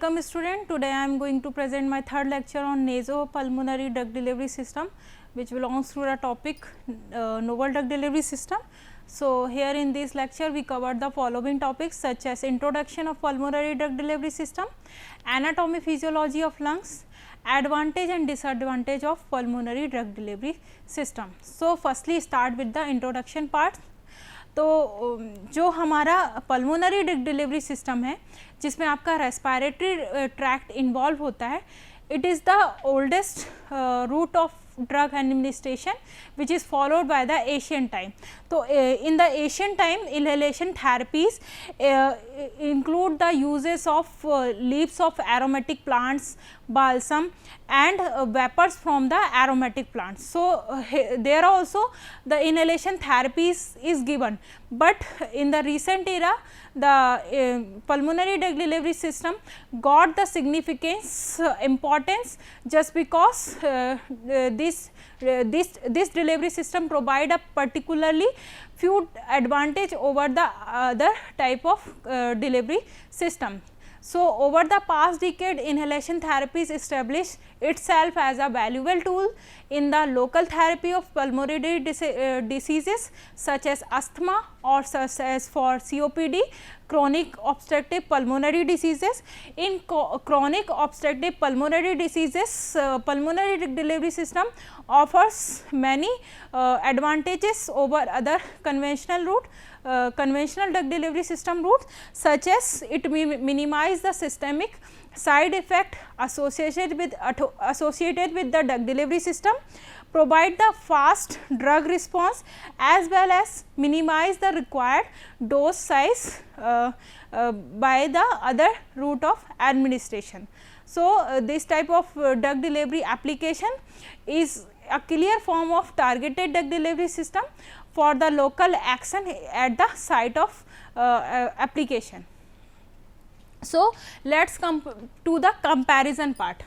Welcome student. Today I am going to present my third lecture on nasopulmonary drug delivery system, which belongs to the topic novel drug delivery system. So, here in this lecture we covered the following topics such as introduction of pulmonary drug delivery system, anatomy physiology of lungs, advantage and disadvantage of pulmonary drug delivery system. So, firstly start with the introduction part. तो जो हमारा pulmonary drug delivery system है जिसमें आपका respiratory tract involve होता है, it is the oldest route of drug administration which is followed by the ancient time. So, in the ancient time inhalation therapies include the uses of leaves of aromatic plants, balsam and vapors from the aromatic plants. So, there also the inhalation therapies is given, but in the recent era the pulmonary drug delivery system got the significance importance just because this delivery system provide a particularly few advantage over the other type of delivery system. So, over the past decade inhalation therapies established itself as a valuable tool in the local therapy of pulmonary diseases such as asthma or such as for COPD, chronic obstructive pulmonary diseases. In chronic obstructive pulmonary diseases, pulmonary drug delivery system offers many advantages over other conventional route. Conventional drug delivery system routes such as it minimize the systemic side effect associated with the drug delivery system, provide the fast drug response as well as minimize the required dose size by the other route of administration. So, this type of drug delivery application is a clear form of targeted drug delivery system for the local action at the site of application. So, let us come to the comparison part.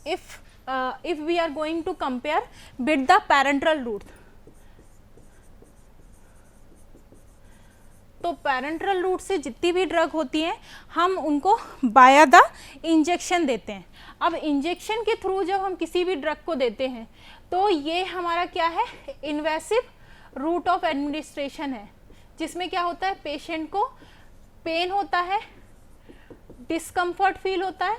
If we are going to compare with the parenteral route, तो parenteral root से जितनी भी drug होती हैं हम उनको बाया the injection देते हैं. अब इंजेक्शन के थ्रू जब हम किसी भी ड्रग को देते हैं तो ये हमारा क्या है, इन्वेसिव रूट ऑफ एडमिनिस्ट्रेशन है, जिसमें क्या होता है, पेशेंट को पेन होता है, डिस्कम्फर्ट फील होता है,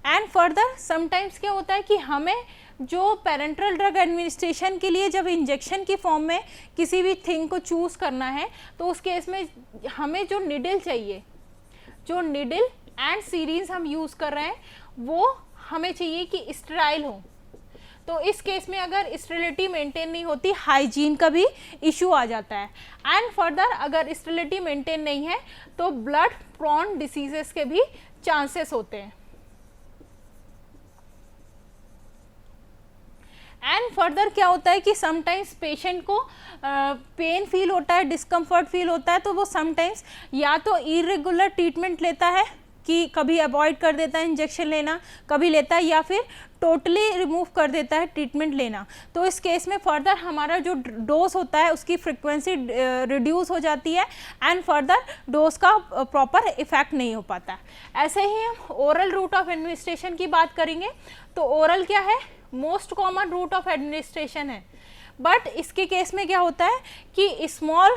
एंड फर्दर समटाइम्स क्या होता है कि हमें जो पेरेंट्रल ड्रग एडमिनिस्ट्रेशन के लिए जब इंजेक्शन की फॉर्म में किसी भी थिंग को चूज़ करना है तो उस केस में हमें जो निडल चाहिए, जो निडल एंड सीरीज हम यूज़ कर रहे हैं वो हमें चाहिए कि स्टेराइल हो. तो इस केस में अगर स्टेरिलिटी मेंटेन नहीं होती, हाइजीन का भी इशू आ जाता है. एंड फर्दर अगर स्टेरिलिटी मेंटेन नहीं है तो ब्लड प्रोन डिसीजेस के भी चांसेस होते हैं. एंड फर्दर क्या होता है कि समटाइम्स पेशेंट को पेन फील होता है, डिस्कम्फर्ट फील होता है, तो वो समटाइम्स या तो इरेगुलर ट्रीटमेंट लेता है कि कभी अवॉइड कर देता है इंजेक्शन लेना, कभी लेता है, या फिर टोटली रिमूव कर देता है ट्रीटमेंट लेना. तो इस केस में फर्दर हमारा जो डोज होता है उसकी फ्रिक्वेंसी रिड्यूस हो जाती है एंड फर्दर डोज का प्रॉपर इफेक्ट नहीं हो पाता. ऐसे ही हम ओरल रूट ऑफ एडमिनिस्ट्रेशन की बात करेंगे. तो ओरल क्या है, most common route of administration है, बट इसके केस में क्या होता है कि स्मॉल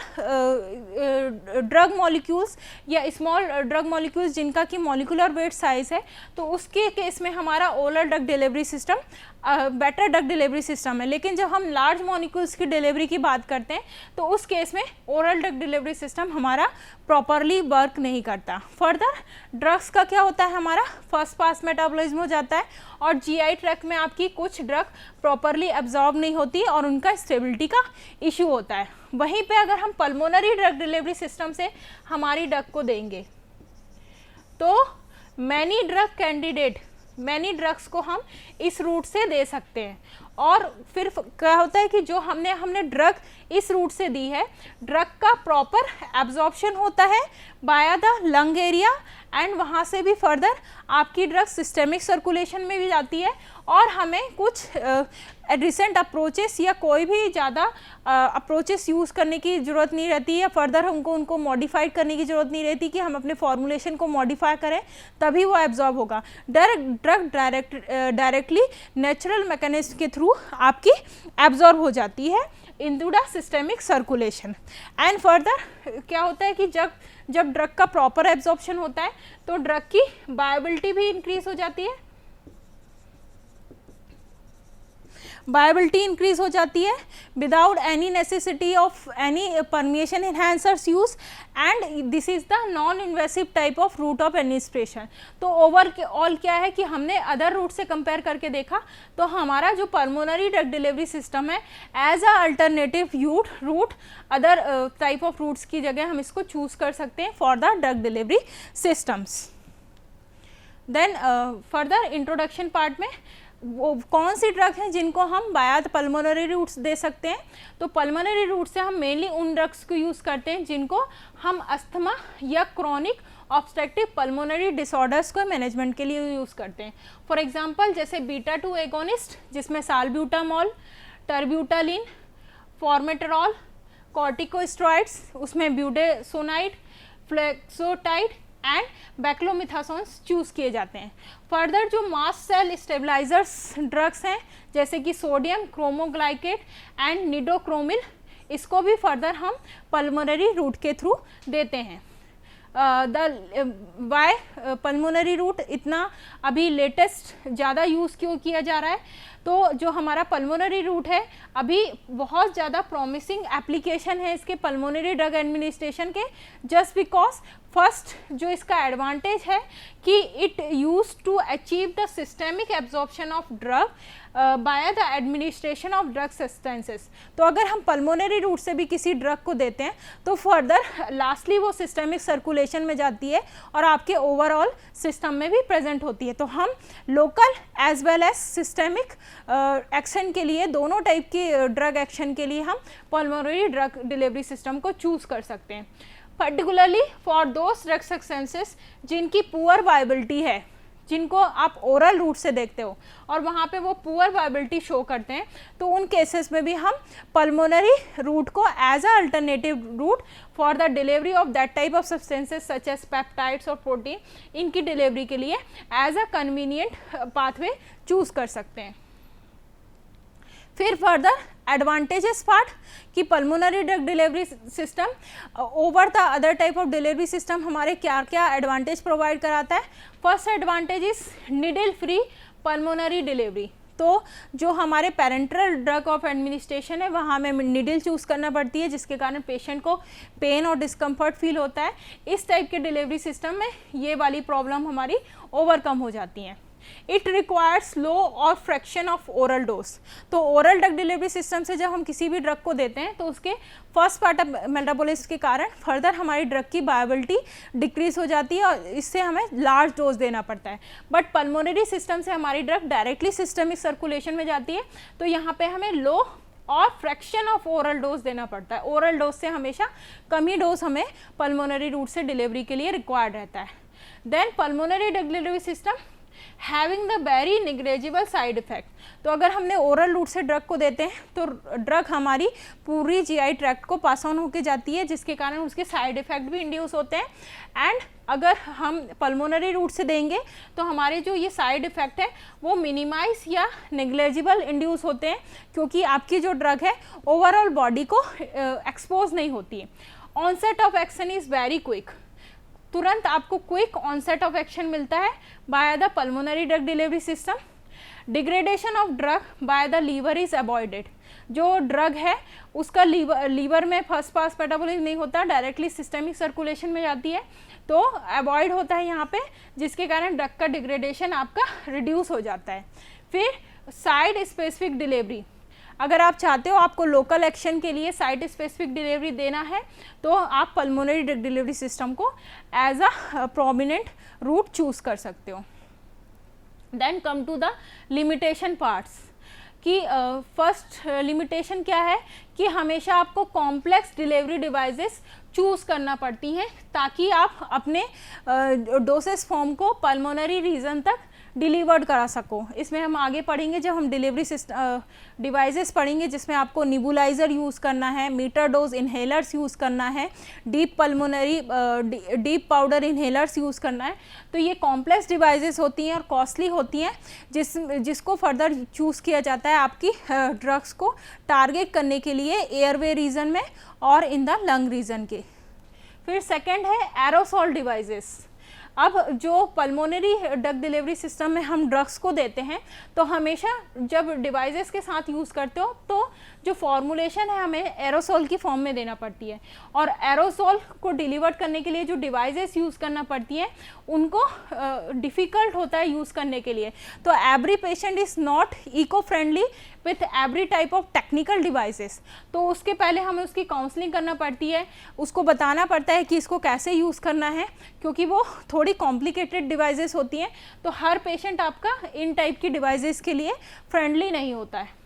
ड्रग मॉलिक्यूल्स या स्मॉल ड्रग मॉलिक्यूल्स जिनका कि मॉलिकुलर वेट साइज है, तो उसके केस में हमारा oral drug delivery system better drug delivery system है. लेकिन जब हम लार्ज मॉलिक्यूल्स की डिलीवरी की बात करते हैं तो उस केस में ओरल ड्रग डिलीवरी सिस्टम हमारा प्रॉपरली वर्क नहीं करता. फर्दर ड्रग्स का क्या होता है, हमारा फर्स्ट पास मेटाबॉलिज्म हो जाता है और जीआई ट्रैक्ट में आपकी कुछ ड्रग प्रॉपरली एब्जॉर्ब नहीं होती और उनका स्टेबिलिटी का इशू होता है. वहीं पे अगर हम पल्मोनरी ड्रग डिलीवरी सिस्टम से हमारी ड्रग को देंगे तो many drug candidate, many drugs को हम इस रूट से दे सकते हैं. और फिर क्या होता है कि जो हमने ड्रग इस रूट से दी है, ड्रग का प्रॉपर एब्जॉर्प्शन होता है by the lung area and वहाँ से भी फर्दर आपकी ड्रग सिस्टेमिक सर्कुलेशन में भी जाती है और हमें कुछ रिसेंट अप्रोचेस या कोई भी ज़्यादा अप्रोचेस यूज़ करने की ज़रूरत नहीं रहती या फर्दर हमको उनको मॉडिफाइड करने की ज़रूरत नहीं रहती कि हम अपने फॉर्मुलेशन को मॉडिफाई करें तभी वो एब्जॉर्ब होगा। ड्रग डायरेक्टली नेचुरल मैकेनिज्म के थ्रू आपकी एब्जॉर्ब हो जाती है into the systemic circulation. And further क्या होता है कि जब ड्रग का प्रॉपर एब्जॉर्प्शन होता है तो ड्रग की बायोबिलिटी भी इंक्रीज हो जाती है, बायोबिलिटी इंक्रीज हो जाती है without any necessity of any permeation enhancers use and this is the non invasive type of route of administration. तो ओवरऑल क्या है कि हमने अदर रूट से कंपेयर करके देखा तो हमारा जो पल्मोनरी ड्रग डिलीवरी सिस्टम है as a alternative route other type of routes की जगह हम इसको चूज कर सकते हैं for the drug delivery systems. Then further introduction part में वो कौन सी ड्रग हैं जिनको हम बाया पल्मोनरी रूट्स दे सकते हैं। तो पल्मोनरी रूट से हम मेनली उन ड्रग्स को यूज़ करते हैं जिनको हम अस्थमा या क्रोनिक ऑब्स्ट्रक्टिव पल्मोनरी डिसऑर्डर्स को मैनेजमेंट के लिए यूज़ करते हैं। फॉर एग्जांपल जैसे बीटा 2 एगोनिस्ट जिसमें साल्ब्यूटामॉल, टर्ब्यूटालिन, फॉर्मेटरॉल, कॉर्टिकोस्टेरॉइड्स उसमें ब्यूडेसोनाइड, फ्लेक्सोटाइड एंड बैक्लोमिथासोन्स चूज़ किए जाते हैं। फर्दर जो मास्ट सेल स्टेबलाइजर्स ड्रग्स हैं जैसे कि सोडियम क्रोमोग्लाइकेट एंड निडोक्रोमिल, इसको भी फर्दर हम पल्मोनरी रूट के थ्रू देते हैं। वाई पल्मोनरी रूट इतना अभी लेटेस्ट ज़्यादा यूज़ क्यों किया जा रहा है, तो जो हमारा पल्मोनरी रूट है अभी बहुत ज़्यादा प्रॉमिसिंग एप्लीकेशन है इसके पल्मोनरी ड्रग एडमिनिस्ट्रेशन के, जस्ट बिकॉज फर्स्ट जो इसका एडवांटेज है कि it use to achieve the systemic absorption of drug by the administration of drug substances. तो अगर हम पल्मोनरी रूट से भी किसी ड्रग को देते हैं तो फर्दर लास्टली वो सिस्टेमिक सर्कुलेशन में जाती है और आपके ओवरऑल सिस्टम में भी प्रेजेंट होती है। तो हम local as well as systemic action के लिए, दोनों टाइप की ड्रग एक्शन के लिए हम पल्मोनरी ड्रग डिलीवरी सिस्टम को चूज़ कर सकते हैं। Particularly for those drug substances जिनकी पुअर वायबिलिटी है, जिनको आप ओरल रूट से देखते हो और वहाँ पे वो पुअर वायबिलिटी शो करते हैं, तो उन केसेस में भी हम पल्मोनरी रूट को as a alternative route for the delivery of that type of substances such as peptides और प्रोटीन, इनकी डिलीवरी के लिए as a convenient pathway choose कर सकते हैं। फिर फर्दर एडवांटेजेस पार्ट कि pulmonary drug delivery system over the other type of delivery system हमारे क्या क्या एडवांटेज प्रोवाइड कराता है। First advantage is needle free pulmonary delivery. तो जो हमारे पेरेंटल ड्रग ऑफ एडमिनिस्ट्रेशन है वहाँ हमें निडल चूज़ करना पड़ती है जिसके कारण पेशेंट को पेन और डिस्कम्फर्ट फील होता है। इस टाइप के डिलीवरी सिस्टम में ये वाली प्रॉब्लम हमारी ओवरकम हो जाती हैं। इट रिक्वायर्स लो और फ्रैक्शन ऑफ ओरल डोज। तो ओरल ड्रग डिलीवरी सिस्टम से जब हम किसी भी ड्रग को देते हैं तो उसके फर्स्ट पार्ट ऑफ मेटाबॉलिज्म के कारण फर्दर हमारी ड्रग की बायोबिलिटी डिक्रीज हो जाती है और इससे हमें लार्ज डोज देना पड़ता है। बट पल्मोनरी सिस्टम से हमारी ड्रग डायरेक्टली सिस्टमिक सर्कुलेशन में जाती है तो यहाँ पे हमें लो और फ्रैक्शन ऑफ ओरल डोज देना पड़ता है। ओरल डोज से हमेशा कम ही डोज हमें पल्मोनरी रूट से डिलीवरी के लिए रिक्वायर्ड रहता है। Then pulmonary drug delivery system having the very negligible side effect. तो अगर हमने ओरल रूट से ड्रग को देते हैं तो ड्रग हमारी पूरी जीआई ट्रैक्ट को पास ऑन होकर जाती है जिसके कारण उसके साइड इफेक्ट भी इंड्यूस होते हैं। एंड अगर हम पल्मोनरी रूट से देंगे तो हमारे जो ये साइड इफेक्ट है वो मिनिमाइज या निग्लेजिबल इंड्यूस होते हैं क्योंकि आपकी जो ड्रग है ओवरऑल बॉडी को एक्सपोज नहीं होती है। Onset of action is very quick. तुरंत आपको क्विक ऑनसेट ऑफ एक्शन मिलता है by the pulmonary drug delivery system. Degradation of drug by the liver is avoided. जो ड्रग है उसका लीवर में फर्स्ट पास मेटाबॉलिज्म नहीं होता, डायरेक्टली सिस्टेमिक सर्कुलेशन में जाती है तो अवॉइड होता है यहाँ पे, जिसके कारण ड्रग का डिग्रेडेशन आपका रिड्यूस हो जाता है। फिर साइड स्पेसिफिक डिलीवरी, अगर आप चाहते हो आपको लोकल एक्शन के लिए साइट स्पेसिफिक डिलीवरी देना है तो आप पल्मोनरी ड्रग डिलीवरी सिस्टम को as a prominent route choose कर सकते हो। Then come to the limitation parts कि फर्स्ट लिमिटेशन क्या है कि हमेशा आपको कॉम्प्लेक्स डिलीवरी डिवाइसेस चूज़ करना पड़ती हैं ताकि आप अपने डोसेस फॉर्म को पल्मोनरी रीजन तक डिलीवर्ड करा सको। इसमें हम आगे पढ़ेंगे जब हम डिलीवरी डिवाइसेस पढ़ेंगे, जिसमें आपको निबुलाइज़र यूज़ करना है, मीटर डोज इन्हेलर्स यूज़ करना है, deep pulmonary deep powder inhalers use करना है। तो ये कॉम्प्लेक्स डिवाइसेस होती हैं और कॉस्टली होती हैं, जिसको फर्दर चूज़ किया जाता है आपकी ड्रग्स को टारगेट करने के लिए एयरवे रीजन में और इन द लंग रीजन के। फिर सेकेंड है एरोसॉल डिवाइसेस। अब जो पल्मोनरी ड्रग डिलीवरी सिस्टम में हम ड्रग्स को देते हैं तो हमेशा जब डिवाइसेस के साथ यूज़ करते हो तो जो फॉर्मुलेशन है हमें एरोसोल की फॉर्म में देना पड़ती है, और एरोसोल को डिलीवर करने के लिए जो डिवाइसेस यूज़ करना पड़ती हैं उनको डिफ़िकल्ट होता है यूज़ करने के लिए। तो every patient is not eco friendly with every type of technical devices. तो उसके पहले हमें उसकी काउंसलिंग करना पड़ती है, उसको बताना पड़ता है कि इसको कैसे यूज़ करना है, क्योंकि वो थोड़ी कॉम्प्लिकेटेड डिवाइसेस होती हैं। तो हर पेशेंट आपका इन टाइप की डिवाइसेस के लिए फ्रेंडली नहीं होता है।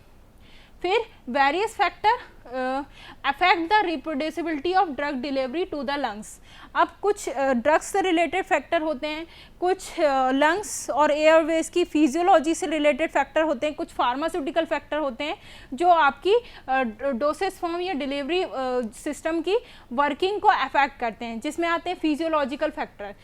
फिर various factor affect the reproducibility of drug delivery to the lungs. अब कुछ ड्रग्स से रिलेटेड फैक्टर होते हैं, कुछ लंग्स और एयरवेज की फिजियोलॉजी से रिलेटेड फैक्टर होते हैं, कुछ फार्मास्यूटिकल फैक्टर होते हैं जो आपकी डोसेस फॉर्म या डिलीवरी सिस्टम की वर्किंग को अफेक्ट करते हैं, जिसमें आते हैं फिजियोलॉजिकल फैक्टर।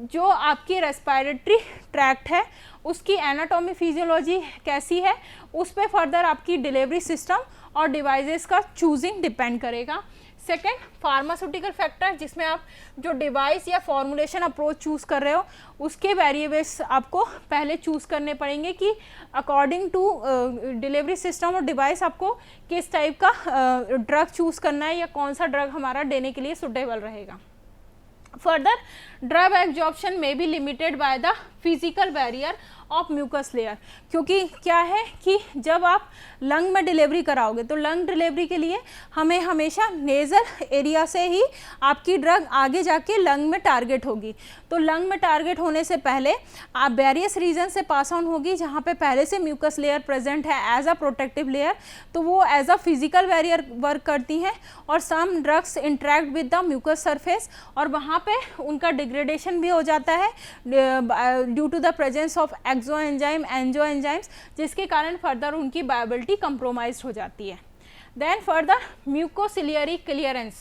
जो आपकी रेस्पिरेटरी ट्रैक्ट है उसकी एनाटॉमी फिजियोलॉजी कैसी है, उस पर फर्दर आपकी डिलीवरी सिस्टम और डिवाइसेस का चूजिंग डिपेंड करेगा। सेकेंड, फार्मास्यूटिकल फैक्टर, जिसमें आप जो डिवाइस या फॉर्मुलेशन अप्रोच चूज़ कर रहे हो उसके वेरिएबल्स आपको पहले चूज़ करने पड़ेंगे कि अकॉर्डिंग टू डिलीवरी सिस्टम और डिवाइस आपको किस टाइप का ड्रग चूज़ करना है या कौन सा ड्रग हमारा देने के लिए सुटेबल रहेगा। फर्दर, ड्रग एब्जॉर्प्शन में be limited by the physical barrier of mucus layer, क्योंकि क्या है कि जब आप लंग में डिलीवरी कराओगे तो लंग डिलीवरी के लिए हमें हमेशा नेज़ल एरिया से ही आपकी ड्रग आगे जाके लंग में टारगेट होगी। तो लंग में टारगेट होने से पहले आप वेरियस रीजन से पास ऑन होगी जहाँ पे पहले से म्यूकस लेयर प्रेजेंट है एज अ प्रोटेक्टिव लेयर, तो वो as a physical barrier work करती हैं और some drugs interact with the mucus surface और वहाँ पे उनका डिग्रेडेशन भी हो जाता है due to the presence of exo enzyme endo enzymes, जिसके कारण फर्दर उनकी बायोबिलिटी कंप्रोमाइज हो जाती है। देन फर्दर म्यूकोसिलियरी क्लियरेंस,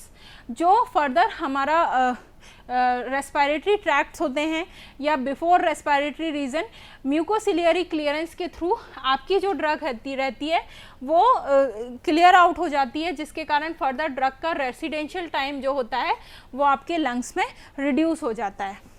जो फर्दर हमारा रेस्पिरेटरी ट्रैक्ट्स होते हैं या before respiratory reason, mucociliary clearance के थ्रू आपकी जो ड्रग रहती है वो क्लियर आउट हो जाती है, जिसके कारण फर्दर ड्रग का रेसिडेंशियल टाइम जो होता है वो आपके लंग्स में रिड्यूस हो जाता है।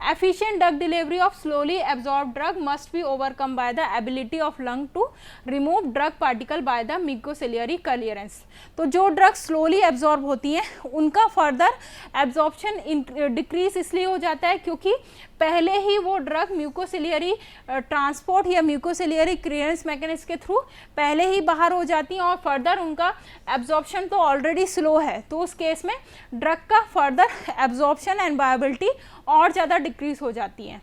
Efficient drug delivery of slowly absorbed drug must be overcome by the ability of lung to remove drug particle by the mucociliary clearance। तो जो ड्रग स्लोली एब्जॉर्ब होती हैं उनका फर्दर एब्जॉर्प्शन डिक्रीज इसलिए हो जाता है क्योंकि पहले ही वो ड्रग म्यूकोसिलियरी ट्रांसपोर्ट या म्यूकोसिलियरी क्लियरेंस मैकेनिज्म के थ्रू पहले ही बाहर हो जाती हैं और फर्दर उनका एब्जॉर्प्शन तो ऑलरेडी स्लो है, तो उस केस में ड्रग का फर्दर एब्जॉर्प्शन एंड बायोबिलिटी और ज़्यादा डिक्रीज हो जाती है।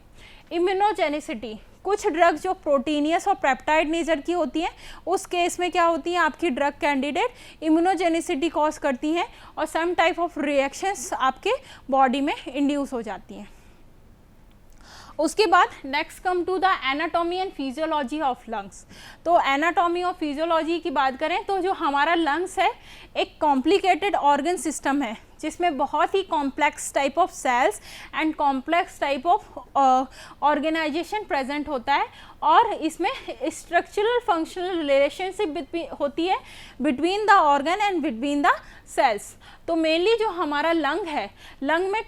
इम्यूनोजेनिसिटी, कुछ ड्रग जो प्रोटीनियस और पेप्टाइड नेचर की होती हैं उस केस में क्या होती है आपकी ड्रग कैंडिडेट इम्यूनोजेनिसिटी कॉज करती हैं और सम टाइप ऑफ रिएक्शंस आपके बॉडी में इंड्यूस हो जाती हैं। उसके बाद next come to the anatomy and physiology of lungs. तो एनाटॉमी और फिजियोलॉजी की बात करें तो जो हमारा लंग्स है एक कॉम्प्लिकेटेड ऑर्गन सिस्टम है जिसमें बहुत ही complex type of cells and complex type of organization present होता है और इसमें स्ट्रक्चरल फंक्शनल रिलेशनशिप होती है between the organ and between the cells. तो मेनली जो हमारा लंग है, लंग में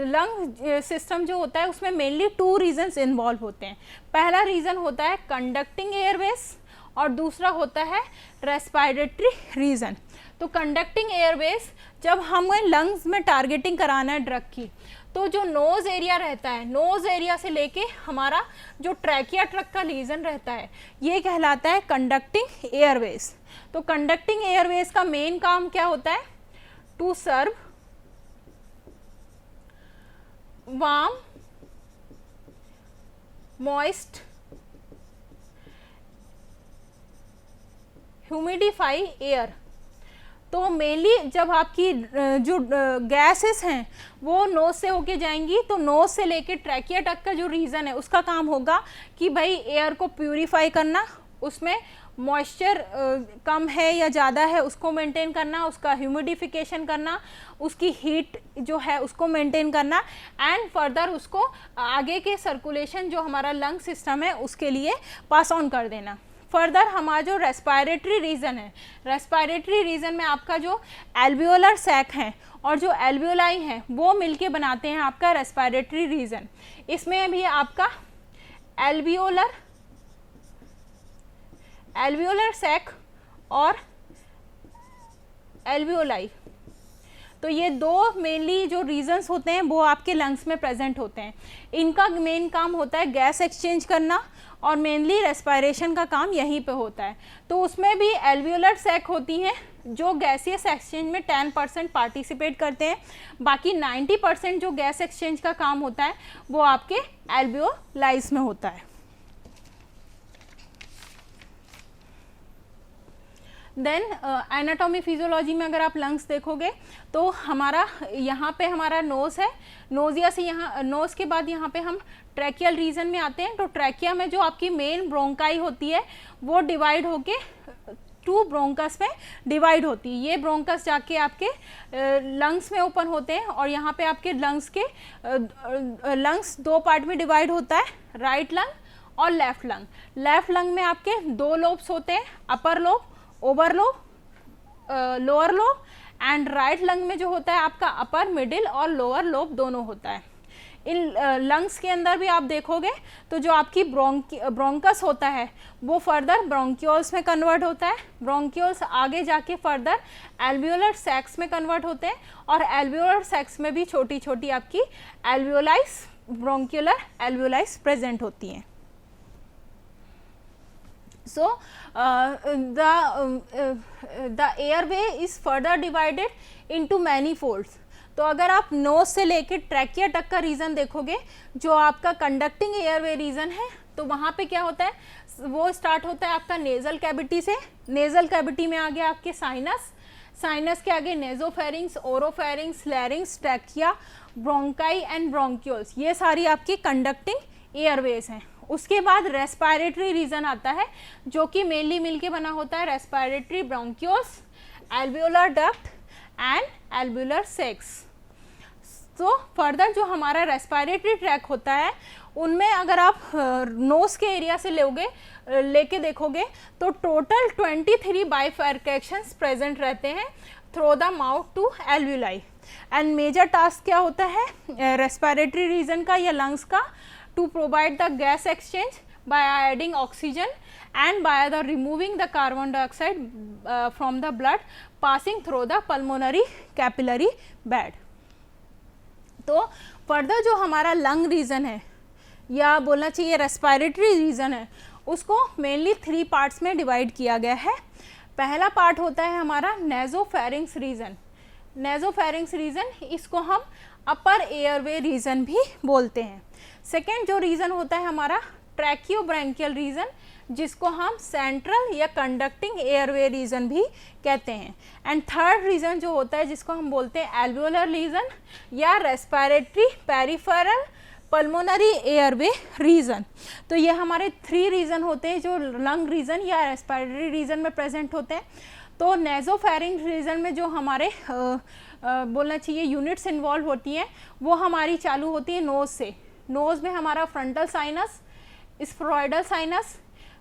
लंग सिस्टम जो होता है उसमें मेनली 2 रीजन्स इन्वॉल्व होते हैं। पहला रीज़न होता है कंडक्टिंग एयरवेज और दूसरा होता है रेस्पिरेटरी रीजन। तो कंडक्टिंग एयरवेज, जब हमें लंग्स में टारगेटिंग कराना है ड्रग की, तो जो नोज़ एरिया रहता है, नोज़ एरिया से लेके हमारा जो ट्रैकिया ट्रक का रीजन रहता है ये कहलाता है कंडक्टिंग एयरवेज। तो कंडक्टिंग एयरवेज का मेन काम क्या होता है? To serve warm moist humidify air. तो मेनली जब आपकी जो गैसेस हैं वो नोज से होके जाएंगी, तो नोज से लेके ट्रैकिया तक का जो रीजन है उसका काम होगा कि भाई एयर को प्यूरिफाई करना, उसमें मॉइस्चर कम है या ज़्यादा है उसको मेंटेन करना, उसका ह्यूमिडिफिकेशन करना, उसकी हीट जो है उसको मेंटेन करना, एंड फर्दर उसको आगे के सर्कुलेशन जो हमारा लंग सिस्टम है उसके लिए पास ऑन कर देना। फर्दर हमारा जो रेस्पिरेटरी रीजन है, रेस्पिरेटरी रीजन में आपका जो एल्वियोलर सैक है और जो एल्वियोलाई हैं वो मिलके बनाते हैं आपका रेस्पिरेटरी रीजन। इसमें भी आपका एल्वियोलर सैक और एल्वियोलाई, तो ये दो मेनली जो रीजन्स होते हैं वो आपके लंग्स में प्रेजेंट होते हैं। इनका मेन काम होता है गैस एक्सचेंज करना और मेनली रेस्पिरेशन का काम यहीं पे होता है। तो उसमें भी एल्वियोलर सैक होती हैं जो गैसियस एक्सचेंज में 10% पार्टिसिपेट करते हैं, बाकी 90% जो गैस एक्सचेंज का काम होता है वो आपके एल्वियोलाइज में होता है। देन एनाटॉमी फिजियोलॉजी में अगर आप लंग्स देखोगे तो हमारा यहाँ पे हमारा नोज़ है, नोजिया से यहाँ नोज़ के बाद यहाँ पे हम ट्रैकियल रीजन में आते हैं। तो ट्रैकिया में जो आपकी मेन ब्रोंकाई होती है वो डिवाइड होके 2 ब्रोंकस में डिवाइड होती है। ये ब्रोंकस जाके आपके लंग्स में ओपन होते हैं और यहाँ पे आपके लंग्स 2 पार्ट में डिवाइड होता है, राइट लंग और लेफ्ट लंग। लेफ्ट लंग में आपके 2 लोब्स होते हैं, upper lobe, over lobe, lower lobe, and right lung में जो होता है आपका अपर, मिडिल और लोअर लोब दोनों होता है। इन लंग्स के अंदर भी आप देखोगे तो जो आपकी ब्रोंकस होता है वो फर्दर ब्रोंक्यूल्स में कन्वर्ट होता है, ब्रोंक्यूल्स आगे जाके फर्दर एल्वियोलर सैक्स में कन्वर्ट होते हैं और एल्वियोलर सैक्स में भी छोटी छोटी आपकी एल्वियोलाइज, ब्रोंक्यूलर एल्वियोलाइज प्रेजेंट होती हैं। So the airway is further divided into many folds. तो अगर आप नोज से लेकर ट्रैकिया तक का रीजन देखोगे, जो आपका कंडक्टिंग एयरवे रीजन है, तो वहाँ पे क्या होता है, वो स्टार्ट होता है आपका नेजल कैविटी से। नेजल कैविटी में आगे आपके साइनस, साइनस के आगे nasopharynx, oropharynx, लैरिंग्स, trachea, bronchi and bronchioles, ये सारी आपकी कंडक्टिंग एयरवेज हैं। उसके बाद रेस्पिरेटरी रीजन आता है जो कि मेनली मिलके बना होता है respiratory bronchioles, alveolar duct and alveolar sacs. तो फर्दर जो हमारा रेस्पिरेटरी ट्रैक होता है उनमें अगर आप नोज के एरिया से लेके देखोगे तो टोटल 23 बाइफर्केशंस प्रेजेंट रहते हैं through the mouth to alveoli. And major task क्या होता है रेस्पिरेटरी रीजन का या लंग्स का, to provide the gas exchange by adding oxygen and by the removing the carbon dioxide from the blood passing through the pulmonary capillary bed। तो further जो हमारा lung reason है या बोलना चाहिए रेस्पिरेटरी रीजन है उसको मेनली 3 पार्ट्स में डिवाइड किया गया है। पहला पार्ट होता है हमारा नेजोफेरिंग्स रीजन। नेजोफेरिंग्स रीजन, इसको हम अपर एयरवे रीजन भी बोलते हैं। सेकेंड जो रीजन होता है हमारा ट्रैकियोब्रैंकियल रीजन, जिसको हम सेंट्रल या कंडक्टिंग एयरवे रीजन भी कहते हैं। एंड थर्ड रीजन जो होता है जिसको हम बोलते हैं एल्वियोलर रीजन या respiratory peripheral pulmonary airway region. तो ये हमारे 3 रीजन होते हैं जो लंग रीजन या रेस्पिरेटरी रीजन में प्रेजेंट होते हैं। तो नेजोफेरिंग रीजन में जो हमारे बोलना चाहिए यूनिट्स इन्वॉल्व होती हैं वो हमारी चालू होती है नोज से। नोज में हमारा frontal sinus, spheroidal sinus,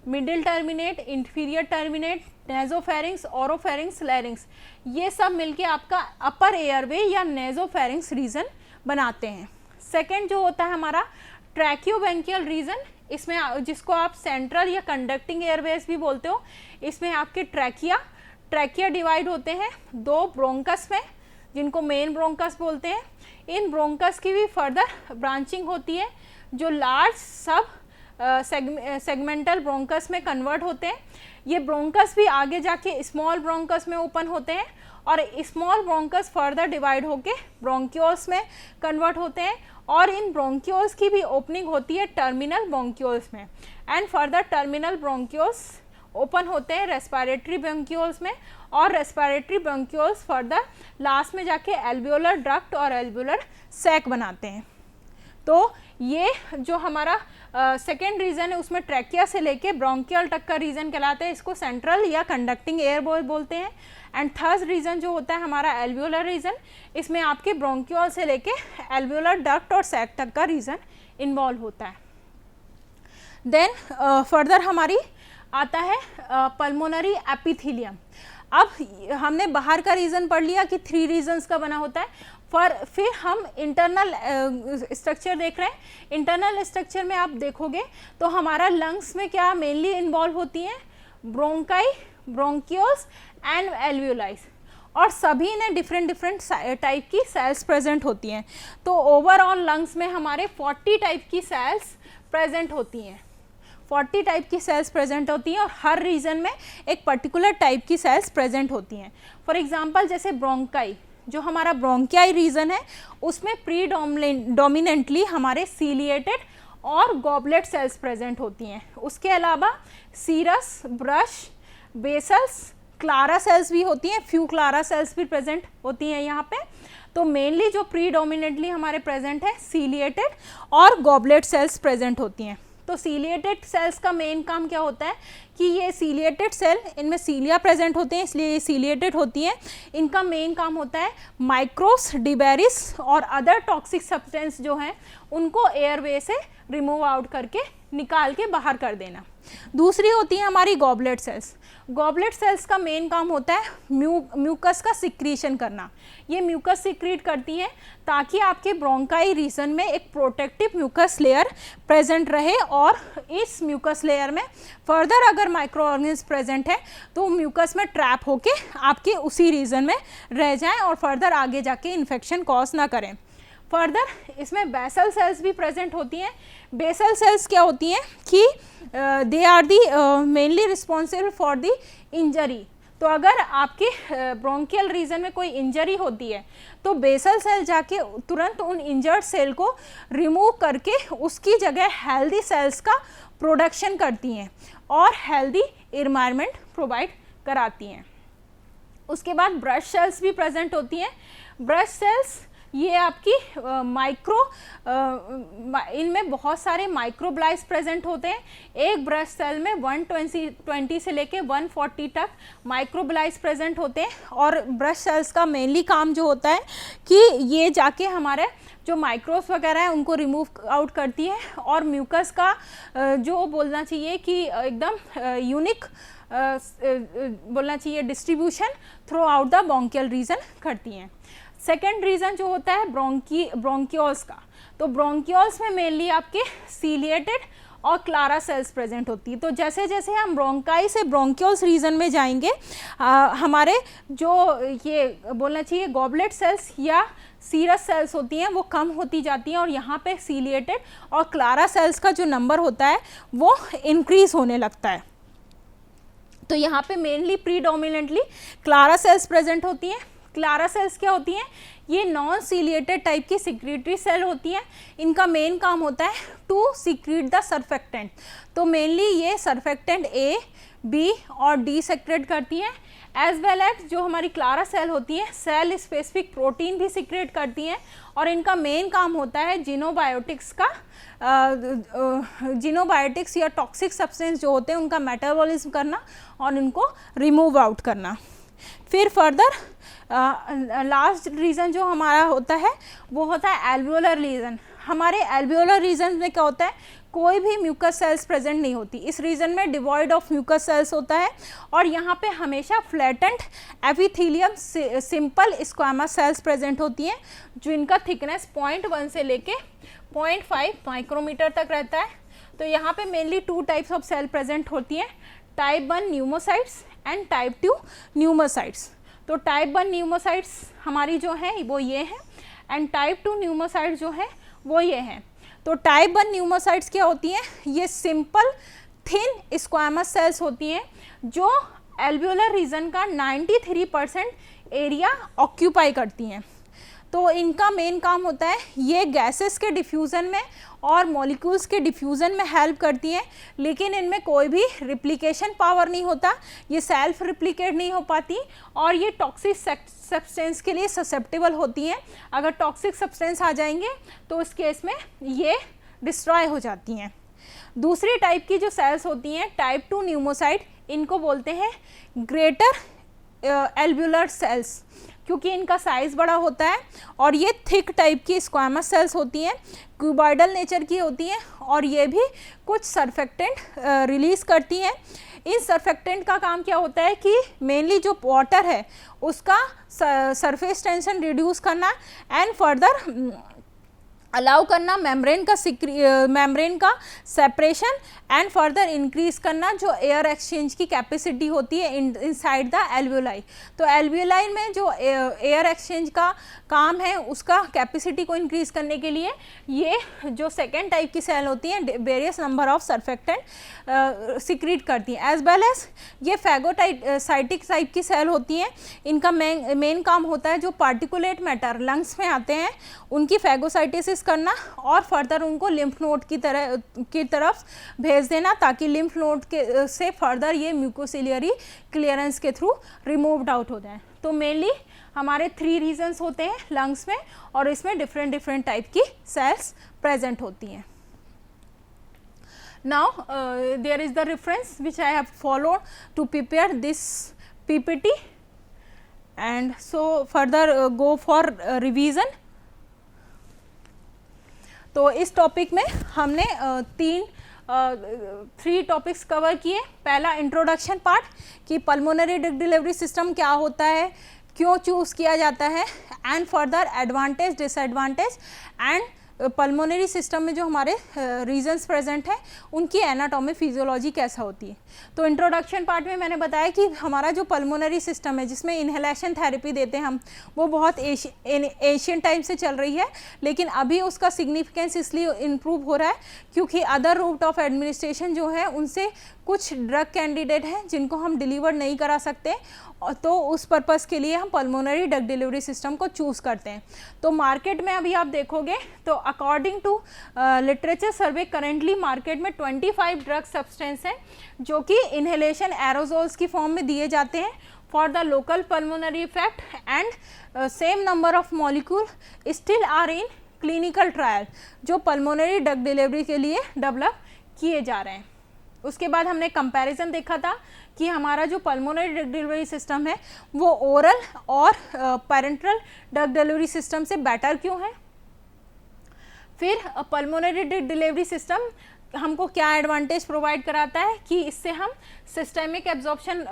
middle terminate, inferior terminate, nasopharynx, oropharynx, लैरिंग्स, ये सब मिलके आपका अपर एयरवे या नेजोफेरिंग्स रीजन बनाते हैं। सेकेंड जो होता है हमारा ट्रैकियोब्रैंकियल रीजन, इसमें जिसको आप सेंट्रल या कंडक्टिंग एयरवेज भी बोलते हो, इसमें आपके ट्रैकिया डिवाइड होते हैं 2 ब्रोंकस में जिनको मेन ब्रोंकस बोलते हैं। इन ब्रोंकस की भी फर्दर ब्रांचिंग होती है जो लार्ज सब सेगमेंटल ब्रोंकस में कन्वर्ट होते हैं। ये ब्रोंकस भी आगे जाके स्मॉल ब्रोंकस में ओपन होते हैं और स्मॉल ब्रोंकस फर्दर डिवाइड होके ब्रोंक्यूल्स में कन्वर्ट होते हैं और इन ब्रोंक्यूल्स की भी ओपनिंग होती है टर्मिनल ब्रोंक्यूल्स में। And further terminal bronchioles open होते हैं रेस्पिरेटरी ब्रोंक्यूल्स में, और रेस्पिरेटरी ब्रोंक्यूल्स फर्दर लास्ट में जाके एल्वियोलर डक्ट और एल्वियोलर सैक बनाते हैं। तो ये जो हमारा सेकेंड रीजन है उसमें ट्रैकिया से लेके ब्रोंकियल तक का रीजन कहलाता है, इसको सेंट्रल या कंडक्टिंग एयर बोलते हैं। एंड थर्ड रीजन जो होता है हमारा एल्वियोलर रीजन, इसमें आपके ब्रोंकियल से लेके एल्वियोलर डक्ट और सैक तक का रीजन इन्वॉल्व होता है। देन फर्दर हमारी आता है पल्मोनरी एपिथेलियम। अब हमने बाहर का रीजन पढ़ लिया कि 3 रीजन्स का बना होता है, फिर हम इंटरनल स्ट्रक्चर देख रहे हैं। इंटरनल स्ट्रक्चर में आप देखोगे तो हमारा लंग्स में क्या मेनली इन्वॉल्व होती हैं, ब्रोंकाई, ब्रोंक्यूल्स एंड एल्वियोलाइज, और सभी ने डिफरेंट टाइप की सेल्स प्रेजेंट होती हैं। तो ओवरऑल लंग्स में हमारे 40 टाइप की सेल्स प्रेजेंट होती हैं, 40 टाइप की सेल्स प्रेजेंट होती हैं, और हर रीजन में एक पर्टिकुलर टाइप की सेल्स प्रेजेंट होती हैं। फॉर एग्जांपल जैसे ब्रोंकाई, जो हमारा ब्रोंकियाई रीजन है उसमें प्रीडोमिनेंटली हमारे सीलिएटेड और गॉबलेट सेल्स प्रेजेंट होती हैं। उसके अलावा serous, brush, basals, Clara cells भी होती हैं, फ्यू क्लारा सेल्स भी प्रेजेंट होती हैं यहाँ पे। तो मेनली जो प्रीडोमिनेंटली हमारे प्रेजेंट है सीलिएटेड और गॉबलेट सेल्स प्रेजेंट होती हैं। तो सीलिएटेड सेल्स का मेन काम क्या होता है कि ये सीलिएटेड सेल, इनमें सीलिया प्रेजेंट होते हैं इसलिए ये सीलिएटेड होती हैं। इनका मेन काम होता है माइक्रोब्स, डिबेरिस और अदर टॉक्सिक सब्सटेंस जो हैं उनको एयरवे से रिमूव आउट करके निकाल के बाहर कर देना। दूसरी होती है हमारी गॉबलेट सेल्स। गॉबलेट सेल्स का मेन काम होता है म्यूकस का सिक्रीशन करना। ये म्यूकस सिक्रीट करती हैं ताकि आपके ब्रोंकाई रीजन में एक प्रोटेक्टिव म्यूकस लेयर प्रेजेंट रहे, और इस म्यूकस लेयर में फर्दर अगर माइक्रो ऑर्गेनिज्म प्रेजेंट है तो म्यूकस में ट्रैप होके आपके उसी रीजन में रह जाएं और फर्दर आगे जाके इन्फेक्शन कॉज ना करें। फर्दर इसमें बेसल सेल्स भी प्रेजेंट होती हैं। बेसल सेल्स क्या होती हैं कि they are the mainly responsible for the injury. तो अगर आपके ब्रोंकियल रीजन में कोई इंजरी होती है तो बेसल सेल जाके तुरंत उन इंजर्ड सेल को रिमूव करके उसकी जगह हेल्दी सेल्स का प्रोडक्शन करती हैं और हेल्दी एनवायरनमेंट प्रोवाइड कराती हैं। उसके बाद ब्रश सेल्स भी प्रेजेंट होती हैं। ब्रश सेल्स ये आपकी इनमें बहुत सारे माइक्रोब्लाइस प्रेजेंट होते हैं। एक ब्रश सेल में 120 से लेके 140 तक माइक्रोब्लाइस प्रेजेंट होते हैं, और ब्रश सेल्स का मेनली काम जो होता है कि ये जाके हमारे जो माइक्रोब्स वगैरह हैं उनको रिमूव आउट करती है, और म्यूकस का जो बोलना चाहिए कि एकदम यूनिक बोलना चाहिए distribution throughout the bronchial region करती हैं। सेकेंड रीजन जो होता है ब्रोंक्यूल्स का, तो ब्रोंक्यूल्स में मेनली आपके सीलिएटेड और क्लारा सेल्स प्रेजेंट होती है। तो जैसे जैसे हम ब्रोंकाई से ब्रोंक्यूल्स रीजन में जाएंगे हमारे जो ये बोलना चाहिए गॉबलेट सेल्स या सीरस सेल्स होती हैं वो कम होती जाती हैं, और यहाँ पे सीलिएटेड और क्लारा सेल्स का जो नंबर होता है वो इंक्रीज होने लगता है। तो यहाँ पे mainly predominantly Clara sales present होती हैं। क्लारा सेल्स क्या होती हैं, ये नॉन सीलिएटेड टाइप की सिक्रीटरी सेल होती हैं। इनका मेन काम होता है टू सिक्रीट द सर्फेक्टेंट। तो मेनली ये सर्फेक्टेंट ए, बी और डी सिक्रेट करती हैं, एज वेल एज जो हमारी क्लारा सेल होती है सेल स्पेसिफिक प्रोटीन भी सिक्रेट करती हैं, और इनका मेन काम होता है जिनोबायोटिक्स का जिनोबायोटिक्स या टॉक्सिक सब्सटेंस जो होते हैं उनका मेटाबॉलिज्म करना और उनको रिमूव आउट करना। फिर फर्दर लास्ट रीजन जो हमारा होता है वो होता है एल्वियोलर रीजन। हमारे एल्वियोलर रीजन में क्या होता है, कोई भी म्यूकस सेल्स प्रेजेंट नहीं होती। इस रीजन में डिवॉइड ऑफ म्यूकस सेल्स होता है, और यहाँ पे हमेशा flattened epithelium simple squamous sales present होती हैं, जो इनका थिकनेस 0.1 से लेके 0.5 माइक्रोमीटर तक रहता है। तो यहाँ पे mainly 2 types of cell present होती हैं, type 1 pneumocytes and type 2 pneumocytes. तो टाइप 1 न्यूमोसाइट्स हमारी जो है वो ये है, एंड टाइप 2 न्यूमोसाइट्स जो है वो ये हैं। तो टाइप 1 न्यूमोसाइट्स क्या होती हैं, ये सिंपल थिन स्क्वामस सेल्स होती हैं जो एल्वियोलर रीजन का 93% एरिया ऑक्यूपाई करती हैं। तो इनका मेन काम होता है ये गैसेस के डिफ्यूज़न में और मॉलिक्यूल्स के डिफ्यूज़न में हेल्प करती हैं, लेकिन इनमें कोई भी रिप्लिकेशन पावर नहीं होता, ये सेल्फ रिप्लिकेट नहीं हो पाती और ये टॉक्सिक सब्सटेंस के लिए ससेप्टेबल होती हैं। अगर टॉक्सिक सब्सटेंस आ जाएंगे तो उस केस में ये डिस्ट्रॉय हो जाती हैं। दूसरी टाइप की जो सेल्स होती हैं टाइप 2 न्यूमोसाइट, इनको बोलते हैं ग्रेटर एल्व्यूलर सेल्स, क्योंकि इनका साइज़ बड़ा होता है और ये थिक टाइप की स्क्वामस सेल्स होती हैं, क्यूबॉइडल नेचर की होती हैं और ये भी कुछ सरफेक्टेंट रिलीज़ करती हैं। इन सरफेक्टेंट का काम क्या होता है कि मेनली जो वाटर है उसका सरफेस टेंशन रिड्यूस करना एंड फर्दर अलाउ करना मेम्ब्रेन का सेपरेशन एंड फर्दर इंक्रीज करना जो एयर एक्सचेंज की कैपेसिटी होती है इनसाइड द एल्वियोलाई। तो एल्वियोलाई में जो एयर एक्सचेंज का काम है उसका कैपेसिटी को इंक्रीज करने के लिए ये जो सेकेंड टाइप की सेल होती हैं various number of surfactant secrete करती हैं। एज वेल एज ये फैगोसाइटिक टाइप की सेल होती हैं, इनका मेन काम होता है जो पार्टिकुलेट मैटर लंग्स में आते हैं उनकी फैगोसाइटिस करना और फर्दर उनको लिम्फ नोड की तरफ भेज देना ताकि लिम्फ नोड के से फर्दर ये म्यूकोसिलियरी क्लियरेंस के थ्रू रिमूव्ड आउट हो जाए। तो मेनली हमारे 3 रीजन्स होते हैं लंग्स में और इसमें डिफरेंट टाइप की सेल्स प्रेजेंट होती हैं। Now there is the reference which I have followed to prepare this PPT and so further go for revision. तो इस टॉपिक में हमने 3 टॉपिक्स कवर किए। पहला इंट्रोडक्शन पार्ट कि पल्मोनरी ड्रग डिलीवरी सिस्टम क्या होता है, क्यों चूज़ किया जाता है and further advantage disadvantage and pulmonary system में जो हमारे रीजन्स प्रेजेंट हैं उनकी एनाटॉमी फिजियोलॉजी कैसा होती है। तो इंट्रोडक्शन पार्ट में मैंने बताया कि हमारा जो पल्मोनरी सिस्टम है जिसमें इन्हेलेशन थेरेपी देते हैं हम, वो बहुत एशियन टाइम से चल रही है, लेकिन अभी उसका सिग्निफिकेंस इसलिए इम्प्रूव हो रहा है क्योंकि अदर रूट ऑफ एडमिनिस्ट्रेशन जो है उनसे कुछ ड्रग कैंडिडेट हैं जिनको हम डिलीवर नहीं करा सकते, तो उस पर्पज़ के लिए हम पल्मोनरी ड्रग डिलीवरी सिस्टम को चूज़ करते हैं। तो मार्केट में अभी आप देखोगे तो according to literature survey currently market में 25 ड्रग सब्सटेंस हैं जो कि इन्हेलेशन एरोजोल्स की फॉर्म में दिए जाते हैं for the local pulmonary effect and same number of molecule still are in clinical trial जो पल्मोनरी ड्रग डिलीवरी के लिए डेवलप किए जा रहे हैं। उसके बाद हमने कंपैरिजन देखा था कि हमारा जो पल्मोनरी ड्रग डिलीवरी सिस्टम है वो ओरल और पैरेंटल ड्रग डिलीवरी सिस्टम से बेटर क्यों है। फिर पल्मोनरी ड्रग डिलीवरी सिस्टम हमको क्या एडवांटेज प्रोवाइड कराता है कि इससे हम सिस्टेमिक एब्जॉर्प्शन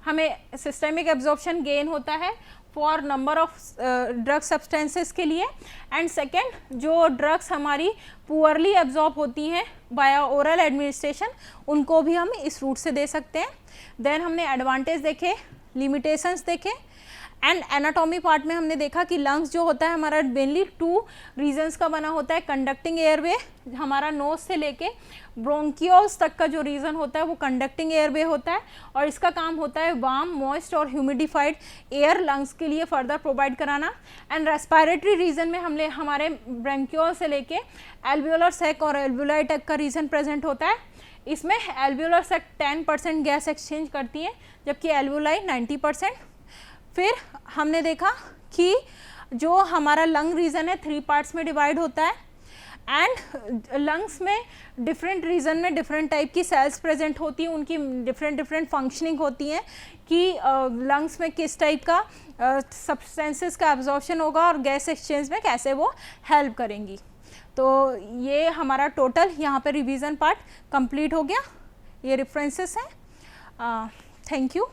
हमें सिस्टेमिक एब्जॉर्प्शन गेन होता है for number of drug substances के लिए एंड सेकेंड जो ड्रग्स हमारी पुअरली एब्जॉर्ब होती हैं बाय ओरल एडमिनिस्ट्रेशन उनको भी हम इस रूट से दे सकते हैं। देन हमने एडवांटेज देखे, लिमिटेशंस देखे एंड एनाटॉमी पार्ट में हमने देखा कि लंग्स जो होता है हमारा मेनली 2 रीजन्स का बना होता है। कंडक्टिंग एयरवे, हमारा नोज से लेके ब्रोंकियोल्स तक का जो रीजन होता है वो कंडक्टिंग एयरवे होता है और इसका काम होता है वार्म, मॉइस्ट और ह्यूमिडिफाइड एयर लंग्स के लिए फर्दर प्रोवाइड कराना। एंड रेस्पिरेटरी रीजन में हमने हमारे ब्रोंकियोल से लेके एल्वियोलर सैक और एल्वियोलाई तक का रीजन प्रेजेंट होता है। इसमें एल्वियोलर सैक 10% गैस एक्सचेंज करती है जबकि एल्वियोलाई 90%। फिर हमने देखा कि जो हमारा लंग रीजन है 3 पार्ट्स में डिवाइड होता है एंड लंग्स में डिफरेंट रीजन में डिफरेंट टाइप की सेल्स प्रेजेंट होती हैं, उनकी डिफरेंट फंक्शनिंग होती हैं कि लंग्स में किस टाइप का सब्सटेंसेस का एब्जॉर्प्शन होगा और गैस एक्सचेंज में कैसे वो हेल्प करेंगी। तो ये हमारा टोटल यहाँ पे रिवीजन पार्ट कंप्लीट हो गया। ये रेफरेंसेस हैं। Thank you.